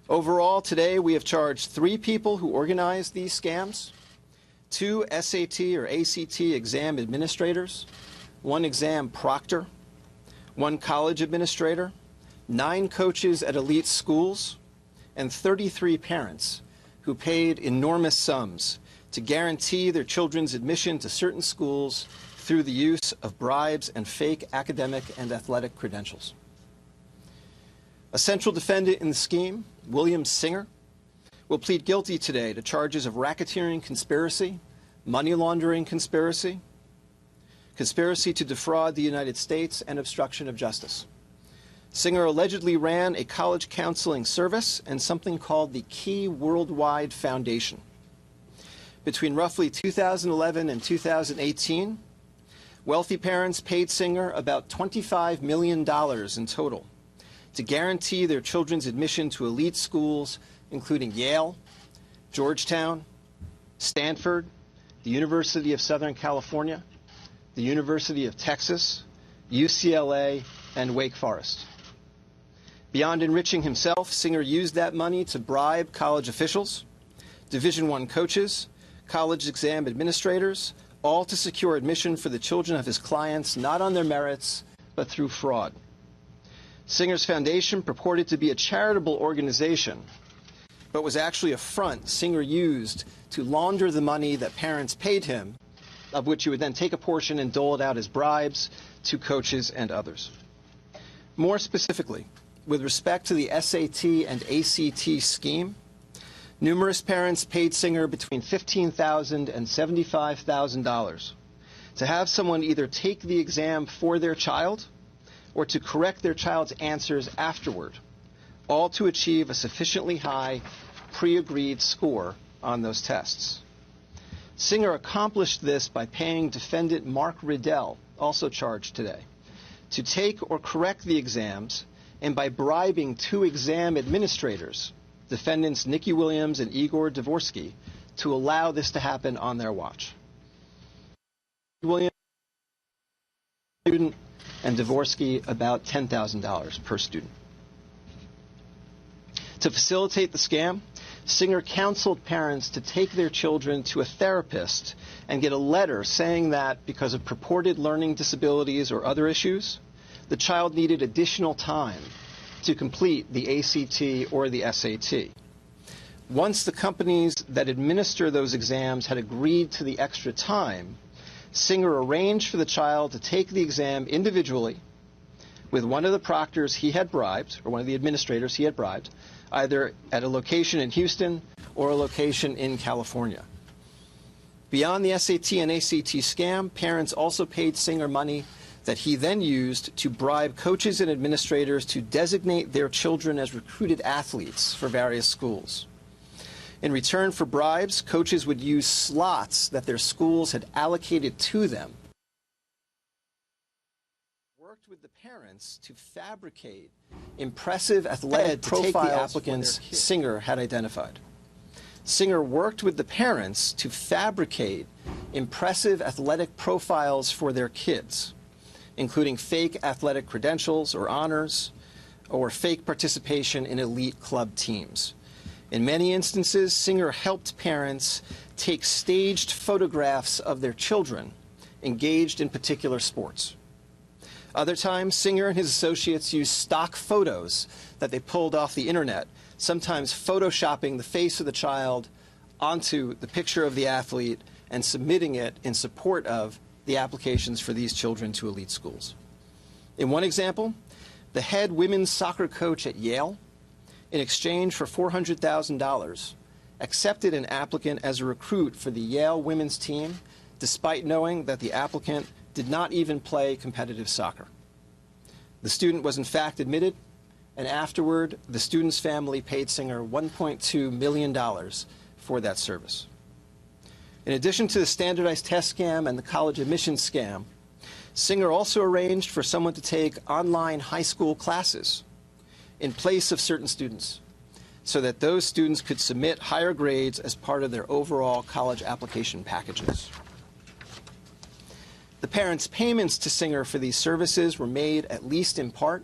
Overall, today we have charged 3 people who organized these scams, 2 SAT or ACT exam administrators, 1 exam proctor, 1 college administrator, 9 coaches at elite schools, and 33 parents who paid enormous sums to guarantee their children's admission to certain schools through the use of bribes and fake academic and athletic credentials. A central defendant in the scheme, William Singer, will plead guilty today to charges of racketeering conspiracy, money laundering conspiracy, conspiracy to defraud the United States, and obstruction of justice. Singer allegedly ran a college counseling service and something called the Key Worldwide Foundation. Between roughly 2011 and 2018, wealthy parents paid Singer about $25 million in total to guarantee their children's admission to elite schools, including Yale, Georgetown, Stanford, the University of Southern California, the University of Texas, UCLA, and Wake Forest. Beyond enriching himself, Singer used that money to bribe college officials, Division I coaches, college exam administrators, all to secure admission for the children of his clients, not on their merits, but through fraud. Singer's foundation purported to be a charitable organization, but was actually a front Singer used to launder the money that parents paid him, of which he would then take a portion and dole it out as bribes to coaches and others. More specifically, with respect to the SAT and ACT scheme, numerous parents paid Singer between $15,000 and $75,000 to have someone either take the exam for their child or to correct their child's answers afterward, all to achieve a sufficiently high pre-agreed score on those tests. Singer accomplished this by paying defendant Mark Riddell, also charged today, to take or correct the exams, and by bribing 2 exam administrators, defendants Nikki Williams and Igor Dvorsky, to allow this to happen on their watch. Williams, student, and Dvorsky about $10,000 per student. To facilitate the scam, Singer counseled parents to take their children to a therapist and get a letter saying that because of purported learning disabilities or other issues, the child needed additional time to complete the ACT or the SAT. Once the companies that administer those exams had agreed to the extra time, Singer arranged for the child to take the exam individually with one of the proctors he had bribed, or one of the administrators he had bribed, either at a location in Houston or a location in California. Beyond the SAT and ACT scam, parents also paid Singer money that he then used to bribe coaches and administrators to designate their children as recruited athletes for various schools. In return for bribes, coaches would use slots that their schools had allocated to them. Worked with the parents to fabricate impressive athletic profiles to take the applicants Singer had identified. Singer worked with the parents to fabricate impressive athletic profiles for their kids, including fake athletic credentials or honors, or fake participation in elite club teams. In many instances, Singer helped parents take staged photographs of their children engaged in particular sports. Other times, Singer and his associates used stock photos that they pulled off the internet, sometimes photoshopping the face of the child onto the picture of the athlete and submitting it in support of the applications for these children to elite schools. In one example, the head women's soccer coach at Yale, in exchange for $400,000, accepted an applicant as a recruit for the Yale women's team, despite knowing that the applicant did not even play competitive soccer. The student was in fact admitted, and afterward, the student's family paid Singer $1.2 million for that service. In addition to the standardized test scam and the college admissions scam, Singer also arranged for someone to take online high school classes in place of certain students, so that those students could submit higher grades as part of their overall college application packages. The parents' payments to Singer for these services were made, at least in part,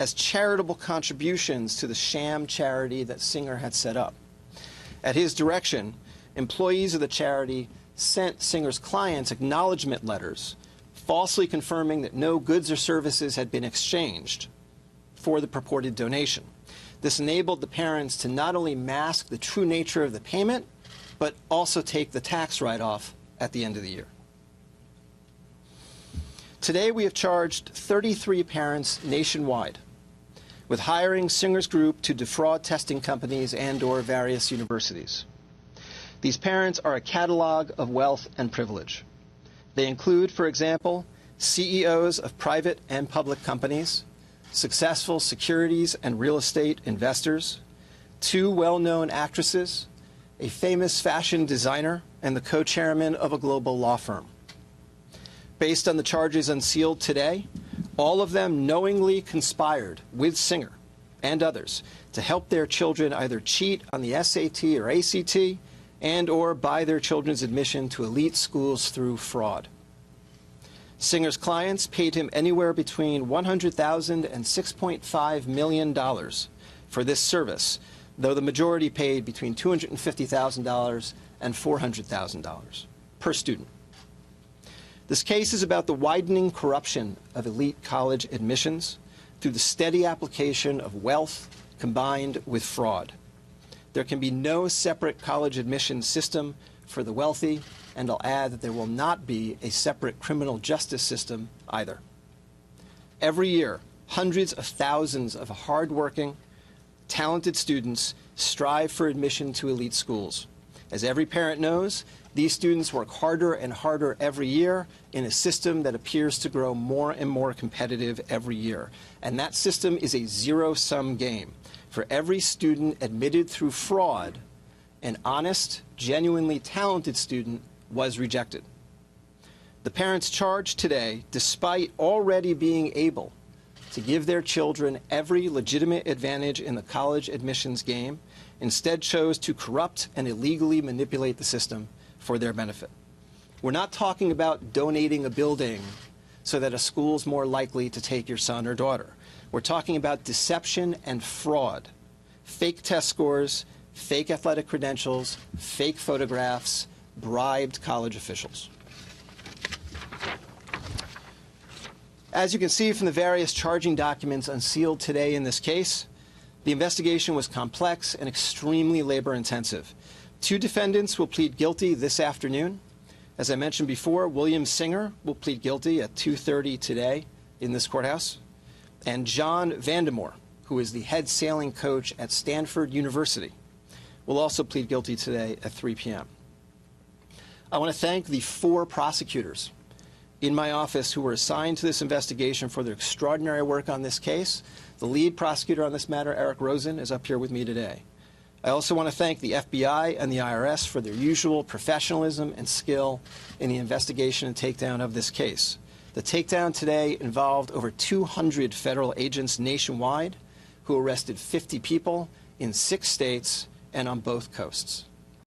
as charitable contributions to the sham charity that Singer had set up. At his direction, employees of the charity sent Singer's clients acknowledgement letters, falsely confirming that no goods or services had been exchanged for the purported donation. This enabled the parents to not only mask the true nature of the payment, but also take the tax write-off at the end of the year. Today, we have charged 33 parents nationwide with hiring Singer's group to defraud testing companies and/or various universities. These parents are a catalog of wealth and privilege. They include, for example, CEOs of private and public companies, successful securities and real estate investors, 2 well-known actresses, a famous fashion designer, and the co-chairman of a global law firm. Based on the charges unsealed today, all of them knowingly conspired with Singer and others to help their children either cheat on the SAT or ACT and/or buy their children's admission to elite schools through fraud. Singer's clients paid him anywhere between $100,000 and $6.5 million for this service, though the majority paid between $250,000 and $400,000 per student. This case is about the widening corruption of elite college admissions through the steady application of wealth combined with fraud. There can be no separate college admissions system for the wealthy, and I'll add that there will not be a separate criminal justice system either. Every year, hundreds of thousands of hardworking, talented students strive for admission to elite schools. As every parent knows, these students work harder and harder every year in a system that appears to grow more and more competitive every year. And that system is a zero-sum game. For every student admitted through fraud, an honest, genuinely talented student was rejected. The parents charged today, despite already being able to give their children every legitimate advantage in the college admissions game, instead chose to corrupt and illegally manipulate the system for their benefit. We're not talking about donating a building so that a school's more likely to take your son or daughter. We're talking about deception and fraud, fake test scores, fake athletic credentials, fake photographs, bribed college officials. As you can see from the various charging documents unsealed today in this case, the investigation was complex and extremely labor-intensive. 2 defendants will plead guilty this afternoon. As I mentioned before, William Singer will plead guilty at 2:30 today in this courthouse. And John Vandemore, who is the head sailing coach at Stanford University, will also plead guilty today at 3 p.m. I want to thank the 4 prosecutors in my office who were assigned to this investigation for their extraordinary work on this case. The lead prosecutor on this matter, Eric Rosen, is up here with me today. I also want to thank the FBI and the IRS for their usual professionalism and skill in the investigation and takedown of this case. The takedown today involved over 200 federal agents nationwide who arrested 50 people in 6 states and on both coasts.